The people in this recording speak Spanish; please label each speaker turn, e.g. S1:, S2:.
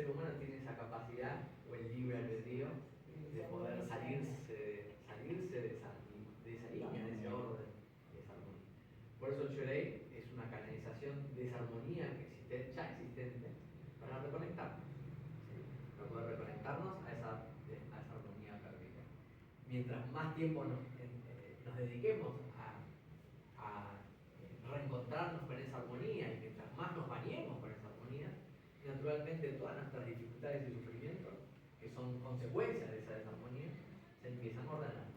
S1: ser humano tiene esa capacidad, o el libre albedrío, de poder salirse de esa línea, de ese orden, de esa armonía. Por eso el Chorei es una canalización de esa armonía que existe, ya existente, para reconectarnos, ¿sí? Para poder reconectarnos a esa armonía perdida. Mientras más tiempo nos dediquemos a reencontrarnos con esa armonía, y mientras más nos bañemos con esa armonía, naturalmente todas nuestras dificultades y sufrimientos, que son consecuencias de esa desarmonía, se empiezan a ordenar.